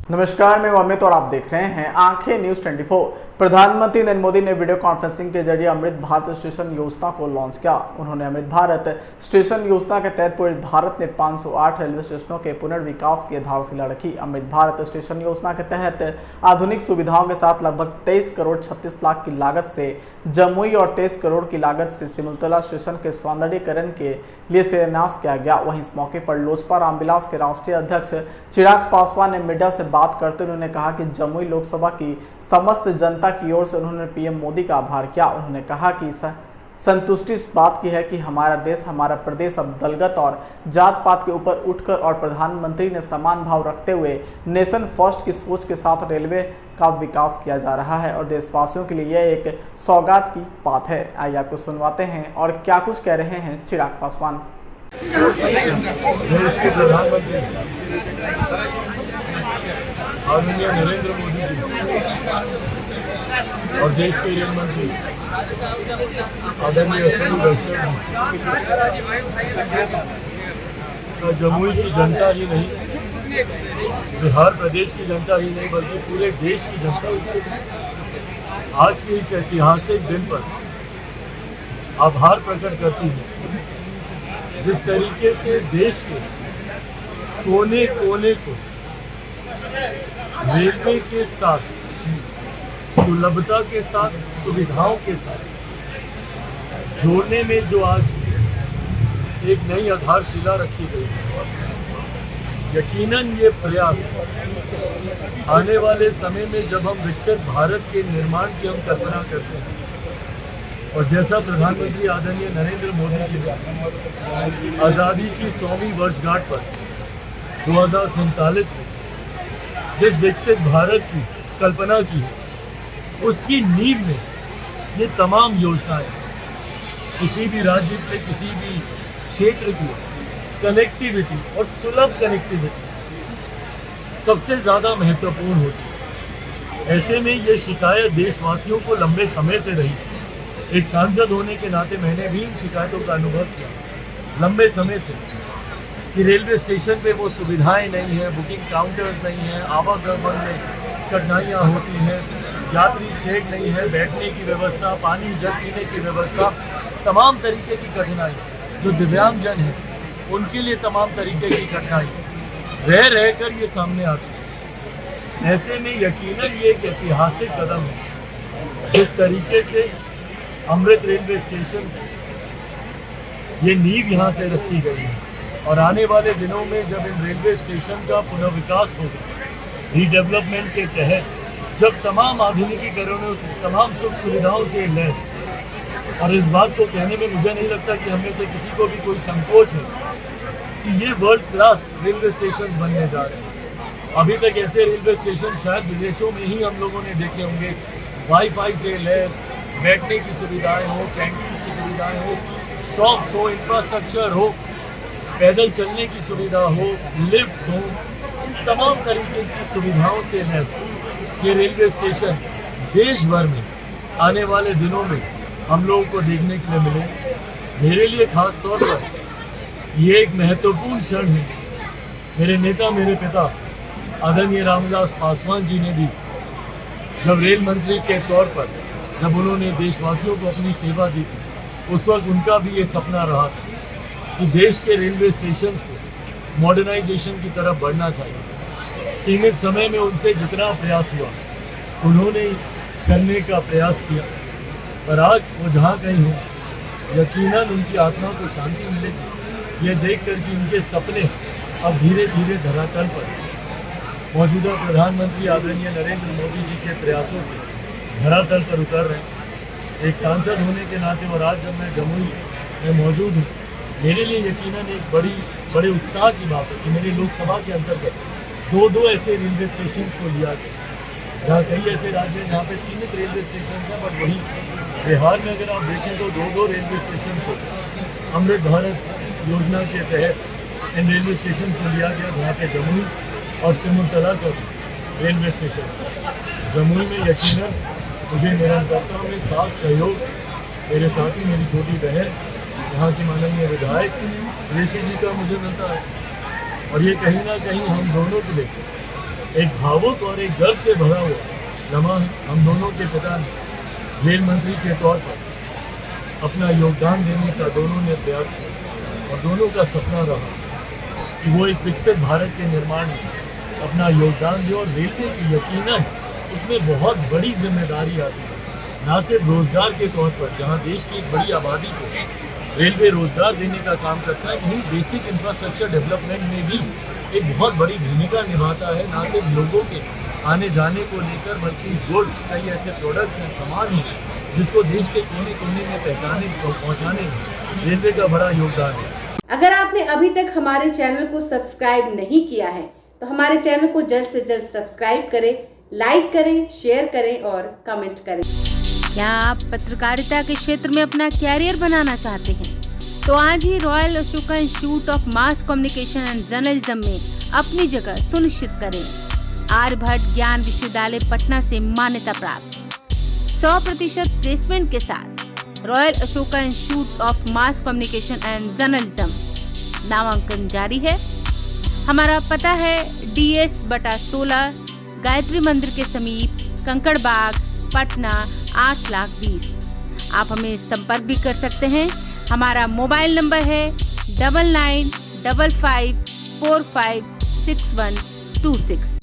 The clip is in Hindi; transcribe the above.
नमस्कार, मैं अमित और आप देख रहे हैं आंखें न्यूज 24। प्रधानमंत्री नरेंद्र मोदी ने वीडियो कॉन्फ्रेंसिंग के जरिए अमृत भारत स्टेशन योजना को लॉन्च किया। उन्होंने अमृत भारत स्टेशन योजना के तहत पूरे भारत में 508 रेलवे स्टेशनों के पुनर्विकास की आधारशिला रखी। अमृत भारत स्टेशन योजना के तहत आधुनिक सुविधाओं के साथ लगभग 23 करोड़ 36 लाख की लागत से जमुई और 23 करोड़ की लागत से सिमुलतला स्टेशन के सौंदर्यीकरण के लिए शिलान्यास किया गया। वहीं इस मौके पर लोजपा रामविलास के राष्ट्रीय अध्यक्ष चिराग पासवान ने मीडिया से बात करते हुए उन्होंने कहा कि जमुई लोकसभा की समस्त जनता की ओर से उन्होंने पीएम मोदी का आभार किया। उन्होंने कहा कि संतुष्टि इस बात की है कि हमारा देश, हमारा प्रदेश अब दलगत और जात पात के ऊपर उठकर और प्रधानमंत्री ने समान भाव रखते हुए नेशन फर्स्ट की सोच के साथ रेलवे का विकास किया जा रहा है और देशवासियों के लिए यह एक सौगात की बात है। आइए आपको सुनवाते हैं और क्या कुछ कह रहे हैं चिराग पासवान। देश के प्रधानमंत्री आदरणीय नरेंद्र मोदी जी और देश के रेल मंत्री आदरणीय अश्विनी वैष्णव जी जमुई की जनता ही नहीं, बिहार प्रदेश की जनता ही नहीं बल्कि पूरे देश की जनता आज के इस ऐतिहासिक दिन पर आभार प्रकट करती है। जिस तरीके से देश के कोने कोने को रेलवे के साथ सुलभता के साथ सुविधाओं के साथ जोड़ने में जो आज एक नई आधारशिला रखी गई है, यकीनन ये प्रयास आने वाले समय में जब हम विकसित भारत के निर्माण की हम कल्पना करते हैं और जैसा प्रधानमंत्री आदरणीय नरेंद्र मोदी जी ने आज़ादी की 100वीं वर्षगांठ पर 2047 में जिस विकसित भारत की कल्पना की है, उसकी नींव में ये तमाम योजनाएं किसी भी राज्य के किसी भी क्षेत्र की कनेक्टिविटी और सुलभ कनेक्टिविटी सबसे ज़्यादा महत्वपूर्ण होती है। ऐसे में ये शिकायत देशवासियों को लंबे समय से रही। एक सांसद होने के नाते मैंने भी इन शिकायतों का अनुभव किया लंबे समय से कि रेलवे स्टेशन पे वो सुविधाएं नहीं है, बुकिंग काउंटर्स नहीं है, आवागमन में कठिनाइयाँ होती हैं, यात्री शेड नहीं है, बैठने की व्यवस्था, पानी जल पीने की व्यवस्था, तमाम तरीके की कठिनाई जो दिव्यांगजन हैं उनके लिए तमाम तरीके की कठिनाई रह कर ये सामने आती है। ऐसे में यकीनन ये एक ऐतिहासिक कदम है जिस तरीके से अमृत रेलवे स्टेशन ये नींव यहाँ से रखी गई है और आने वाले दिनों में जब इन रेलवे स्टेशन का पुनर्विकास होगा, रीडेवलपमेंट के तहत जब तमाम आधुनिकीकरणों से, तमाम सुख सुविधाओं से लैस, और इस बात को कहने में मुझे नहीं लगता कि हमें से किसी को भी कोई संकोच है कि ये वर्ल्ड क्लास रेलवे स्टेशन बनने जा रहे हैं। अभी तक ऐसे रेलवे स्टेशन शायद विदेशों में ही हम लोगों ने देखे होंगे। वाईफाई से लैस, बैठने की सुविधाएं हो, कैंटीन की सुविधाएं हो, शॉप्स हो, इंफ्रास्ट्रक्चर हो, पैदल चलने की सुविधा हो, लिफ्ट्स हो, इन तमाम तरीके की सुविधाओं से लैस ये रेलवे स्टेशन देश भर में आने वाले दिनों में हम लोगों को देखने के लिए मिले। मेरे लिए खास तौर पर ये एक महत्वपूर्ण क्षण है। मेरे नेता, मेरे पिता आदरणीय रामविलास पासवान जी ने भी जब रेल मंत्री के तौर पर जब उन्होंने देशवासियों को अपनी सेवा दी थी, उस वक्त उनका भी ये सपना रहा था कि देश के रेलवे स्टेशन को मॉडर्नाइजेशन की तरफ बढ़ना चाहिए। सीमित समय में उनसे जितना प्रयास हुआ उन्होंने करने का प्रयास किया, पर आज वो जहाँ कहीं हो यकीनन उनकी आत्मा को शांति मिलेगी ये देखकर कि उनके सपने अब धीरे धीरे धरातल पर मौजूदा प्रधानमंत्री आदरणीय नरेंद्र मोदी जी के प्रयासों से धरातल पर उतर रहे हैं। एक सांसद होने के नाते और आज जब मैं जमुई में मौजूद हूँ, मेरे लिए यकीनन एक बड़े उत्साह की बात है कि मेरी लोकसभा के अंतर्गत दो ऐसे रेलवे स्टेशन को लिया गया, जहाँ कई ऐसे राज्य हैं जहाँ पे सीमित रेलवे स्टेशन हैं, पर वहीं बिहार में अगर आप देखें तो दो रेलवे स्टेशन को अमृत भारत योजना के तहत इन रेलवे स्टेशन को लिया गया, जहाँ पे जमुई और सिमुलतला का रेलवे स्टेशन। जमुई में यकीनन मुझे निरंतरता में साथ सहयोग मेरे साथी, मेरी छोटी बहन, यहाँ की माननीय विधायक श्रेष्ठी जी का मुझे मिलता है और ये कहीं ना कहीं हम दोनों के लिए एक भावुक और एक गर्व से भरा हुआ लम्हा हम दोनों के पिता ने रेल मंत्री के तौर पर अपना योगदान देने का दोनों ने प्रयास किया और दोनों का सपना रहा कि वो एक विकसित भारत के निर्माण में अपना योगदान दे। और रेलवे की यकीनन उसमें बहुत बड़ी जिम्मेदारी आती है, ना सिर्फ रोजगार के तौर पर, जहाँ देश की एक बड़ी आबादी को रेलवे रोजगार देने का काम करता है, वहीं बेसिक इंफ्रास्ट्रक्चर डेवलपमेंट में भी एक बहुत बड़ी भूमिका निभाता है, ना सिर्फ लोगों के आने जाने को लेकर बल्कि गुड्स, कई ऐसे प्रोडक्ट्स हैं, सामान हैं जिसको देश के कोने कोने में पहुंचाने में रेलवे का बड़ा योगदान है। अगर आपने अभी तक हमारे चैनल को सब्सक्राइब नहीं किया है तो हमारे चैनल को जल्द से जल्द सब्सक्राइब करें, लाइक करें, शेयर करें और कमेंट करें। क्या आप पत्रकारिता के क्षेत्र में अपना कैरियर बनाना चाहते हैं? तो आज ही Royal Ashoka Institute of Mass Communication and Journalism में अपनी जगह सुनिश्चित करें। आर्यभट्ट ज्ञान विश्वविद्यालय पटना से मान्यता प्राप्त 100% प्लेसमेंट के साथ royal Ashoka Institute of Mass Communication and journalism नामांकन जारी है। हमारा पता है DS/16 गायत्री मंदिर के समीप, कंकड़ बाग, पटना 8,20,000। आप हमें संपर्क भी कर सकते हैं। हमारा मोबाइल नंबर है 9955456126।